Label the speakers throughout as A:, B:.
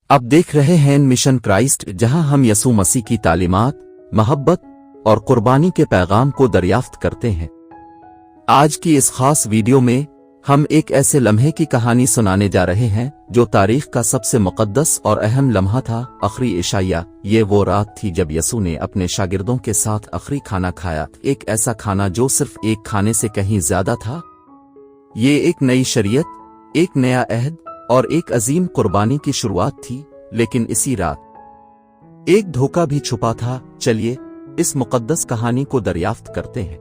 A: अब देख रहे हैं मिशन क्राइस्ट, जहां हम यसू मसीह की तालीमात, मोहब्बत और कुर्बानी के पैगाम को दरियाफ्त करते हैं। आज की इस खास वीडियो में हम एक ऐसे लम्हे की कहानी सुनाने जा रहे हैं जो तारीख का सबसे मुक़द्दस और अहम लम्हा था, आखिरी इशाया। ये वो रात थी जब यसू ने अपने शागिर्दों के साथ आखिरी खाना खाया, एक ऐसा खाना जो सिर्फ एक खाने से कहीं ज्यादा था। ये एक नई शरीयत, एक नया अहद और एक अजीम कुर्बानी की शुरुआत थी। लेकिन इसी रात एक धोखा भी छुपा था। चलिए इस मुक़द्दस कहानी को दरियाफ्त करते हैं।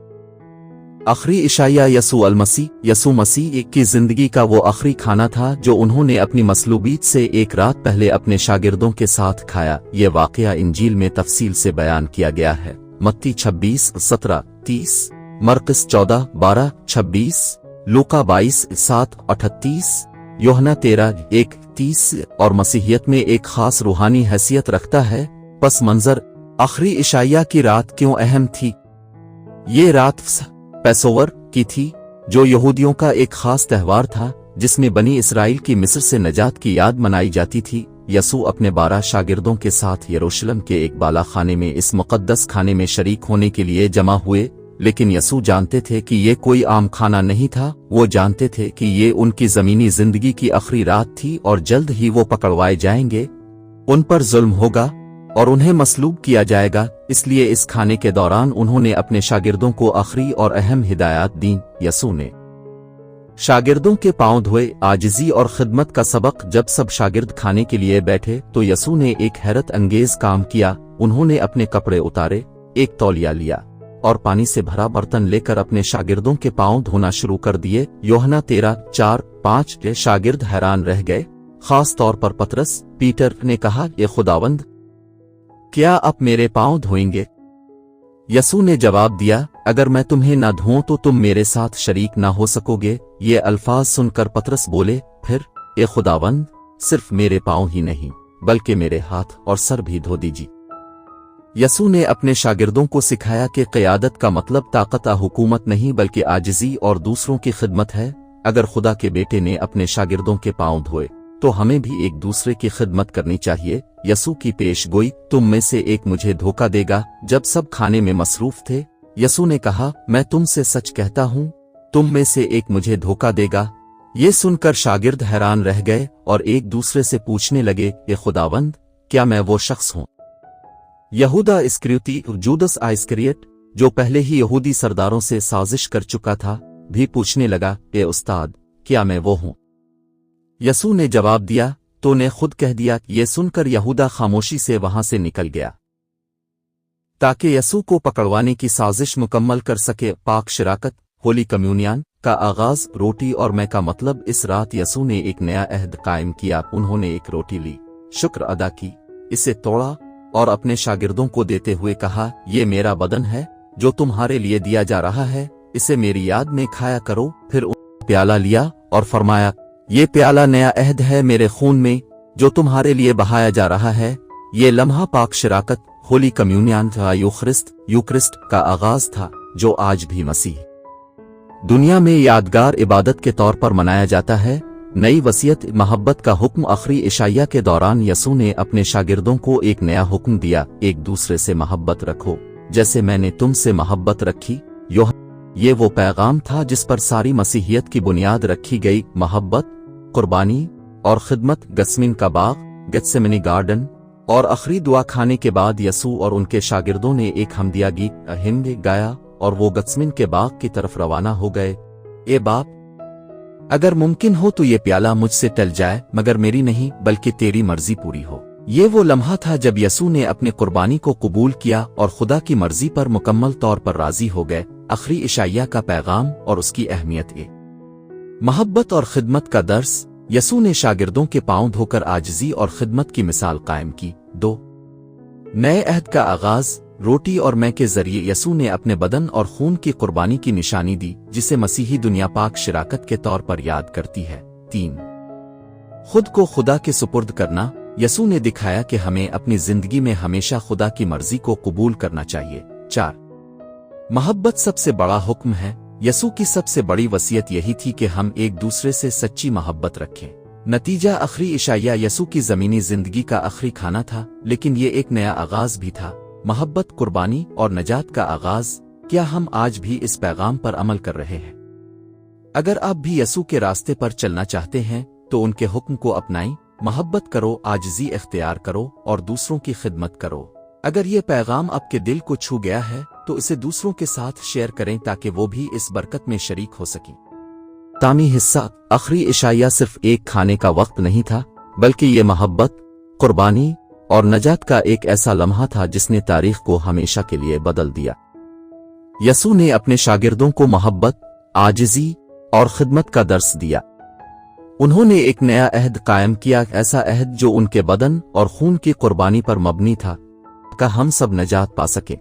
A: आखिरी इशाया यसू मसीह की जिंदगी का वो आखिरी खाना था जो उन्होंने अपनी मसलूबियत से एक रात पहले अपने शागिर्दों के साथ खाया। ये वाक़या इंजील में तफसील से बयान किया गया है। मत्ती 26:17-30, मरकस 14:12-26, लूका 22:7-38, यूहन्ना 13:1-30 और मसीहियत में एक खास रूहानी हैसियत रखता है। पस मंजर आखिरी इशाया की रात क्यों अहम थी? ये रात पैसोवर की थी, जो यहूदियों का एक खास त्यौहार था जिसमें बनी इसराइल की मिस्र से नजात की याद मनाई जाती थी। यसू अपने 12 शागिर्दों के साथ यरूशलेम के एक बाला खाने में इस मुक़द्दस खाने में शरीक होने के लिए जमा हुए। लेकिन यसू जानते थे कि ये कोई आम खाना नहीं था। वो जानते थे कि ये उनकी ज़मीनी जिंदगी की आखिरी रात थी और जल्द ही वो पकड़वाए जाएंगे, उन पर जुल्म होगा और उन्हें मसलूब किया जाएगा। इसलिए इस खाने के दौरान उन्होंने अपने शागिर्दों को आखिरी और अहम हिदायत दी। यसू ने शागिर्दों के पांव धोए, आजिज़ी और खिदमत का सबक। जब सब शागिर्द खाने के लिए बैठे तो यसू ने एक हैरत अंगेज काम किया। उन्होंने अपने कपड़े उतारे, एक तौलिया लिया और पानी से भरा बर्तन लेकर अपने शागिर्दों के पांव धोना शुरू कर दिए। यूहन्ना 13:4-5 के शागिर्द हैरान रह गए। खास तौर पर पीटर ने कहा, ये खुदावंद, क्या आप मेरे पांव धोएंगे? यसू ने जवाब दिया, अगर मैं तुम्हें न धोऊं तो तुम मेरे साथ शरीक ना हो सकोगे। ये अल्फाज सुनकर पतरस बोले, फिर ए खुदावंद, सिर्फ मेरे पांव ही नहीं बल्कि मेरे हाथ और सर भी धो दीजिए। यसू ने अपने शागिर्दों को सिखाया कि क़यादत का मतलब ताकत हुकूमत नहीं बल्कि आजिज़ी और दूसरों की खिदमत है। अगर खुदा के बेटे ने अपने शागिर्दों के पांव धोए तो हमें भी एक दूसरे की खिदमत करनी चाहिए। यसू की पेशगोई, तुम में से एक मुझे धोखा देगा। जब सब खाने में मसरूफ थे, यसू ने कहा, मैं तुमसे सच कहता हूं, तुम में से एक मुझे धोखा देगा। ये सुनकर शागिर्द हैरान रह गए और एक दूसरे से पूछने लगे, ये खुदावंद, क्या मैं वो शख्स हूं? यहूदा इस्करियोती, जूदस इस्करियत, जो पहले ही यहूदी सरदारों से साजिश कर चुका था, भी पूछने लगा, ए उस्ताद, क्या मैं वो हूं? यसू ने जवाब दिया, तो ने खुद कह दिया। ये सुनकर यहूदा खामोशी से वहां से निकल गया ताकि यसू को पकड़वाने की साजिश मुकम्मल कर सके। पाक शिराकत, होली कम्युनियन का आगाज रोटी और मैं का मतलब। इस रात यसू ने एक नया अहद कायम किया। उन्होंने एक रोटी ली, शुक्र अदा की, इसे तोड़ा और अपने शागिर्दों को देते हुए कहा, ये मेरा बदन है जो तुम्हारे लिए दिया जा रहा है, इसे मेरी याद में खाया करो। फिर प्याला लिया और फरमाया, ये प्याला नया अहद है मेरे खून में जो तुम्हारे लिए बहाया जा रहा है। ये लम्हा पाक शिराकत, होली कम्युनियन यूक्रिस्ट का आगाज था, जो आज भी मसीह दुनिया में यादगार इबादत के तौर पर मनाया जाता है। नई वसीयत, मोहब्बत का हुक्म। आखिरी इशाया के दौरान यसू ने अपने शागिर्दों को एक नया हुक्म दिया, एक दूसरे से मोहब्बत रखो जैसे मैंने तुमसे मोहब्बत रखी। ये वो पैगाम था जिस पर सारी मसीहियत की बुनियाद रखी गई। मोहब्बत, कुर्बानी और खिदमत। गत्समिन का बाग, गेत्सेमनी गार्डन। और आखिरी दुआ खाने के बाद यसू और उनके शागिर्दों ने एक हमदिया गीत हिंद गाया और वो गत्समिन के बाग की तरफ रवाना हो गए। ए बाप, अगर मुमकिन हो तो ये प्याला मुझसे टल जाए, मगर मेरी नहीं बल्कि तेरी मर्जी पूरी हो। ये वो लम्हा था जब यसू ने अपनी कुर्बानी को कबूल किया और खुदा की मर्जी पर मुकम्मल तौर पर राजी हो गए। आखिरी इशाया का पैगाम और उसकी अहमियत। मोहब्बत और खिदमत का दर्स। यसू ने शागिर्दों के पांव धोकर आजिज़ी और खिदमत की मिसाल कायम की। 2 नए अहद का आगाज। रोटी और मैं के जरिए यसू ने अपने बदन और खून की कुर्बानी की निशानी दी, जिसे मसीही दुनिया पाक शिराकत के तौर पर याद करती है। 3 खुद को खुदा के सुपुर्द करना। यसू ने दिखाया कि हमें अपनी जिंदगी में हमेशा खुदा की मर्जी को कबूल करना चाहिए। 4 मोहब्बत सबसे बड़ा हुक्म है। यसू की सबसे बड़ी वसीयत यही थी कि हम एक दूसरे से सच्ची मोहब्बत रखें। नतीजा आखिरी इशाया यसू की ज़मीनी ज़िंदगी का आखिरी खाना था, लेकिन ये एक नया आगाज़ भी था, मोहब्बत, कुर्बानी और नजात का आगाज़। क्या हम आज भी इस पैगाम पर अमल कर रहे हैं? अगर आप भी यसू के रास्ते पर चलना चाहते हैं तो उनके हुक्म को अपनाएं, मोहब्बत करो, आजिज़ी इख्तियार करो और दूसरों की खिदमत करो। अगर ये पैगाम आपके दिल को छू गया है तो इसे दूसरों के साथ शेयर करें ताकि वो भी इस बरकत में शरीक हो सकें। तामी हिस्सा, आखिरी इशाया सिर्फ एक खाने का वक्त नहीं था, बल्कि ये मोहब्बत, कुर्बानी और नजात का एक ऐसा लम्हा था जिसने तारीख को हमेशा के लिए बदल दिया। यसू ने अपने शागिर्दों को मोहब्बत, आजिज़ी और खिदमत का दर्स दिया। उन्होंने एक नया अहद कायम किया, ऐसा अहद जो उनके बदन और खून की कुर्बानी पर मबनी था, कि हम सब नजात पा सके।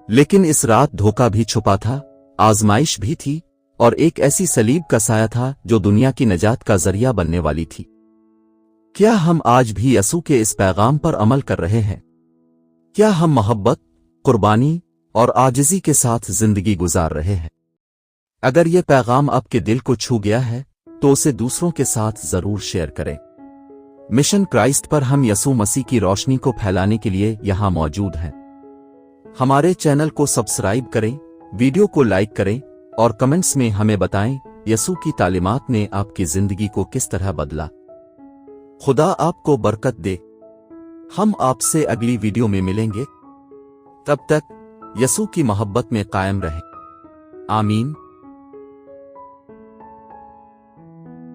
A: लेकिन इस रात धोखा भी छुपा था, आजमाइश भी थी और एक ऐसी सलीब का साया था जो दुनिया की नजात का जरिया बनने वाली थी। क्या हम आज भी यसू के इस पैगाम पर अमल कर रहे हैं? क्या हम मोहब्बत, कुर्बानी और आजिज़ी के साथ जिंदगी गुजार रहे हैं? अगर यह पैगाम आपके दिल को छू गया है तो उसे दूसरों के साथ जरूर शेयर करें। मिशन क्राइस्ट पर हम यसू मसीह की रोशनी को फैलाने के लिए यहां मौजूद हैं। हमारे चैनल को सब्सक्राइब करें, वीडियो को लाइक करें और कमेंट्स में हमें बताएं यसू की तालीमात ने आपकी जिंदगी को किस तरह बदला। खुदा आपको बरकत दे। हम आपसे अगली वीडियो में मिलेंगे। तब तक यसू की मोहब्बत में कायम रहें। आमीन।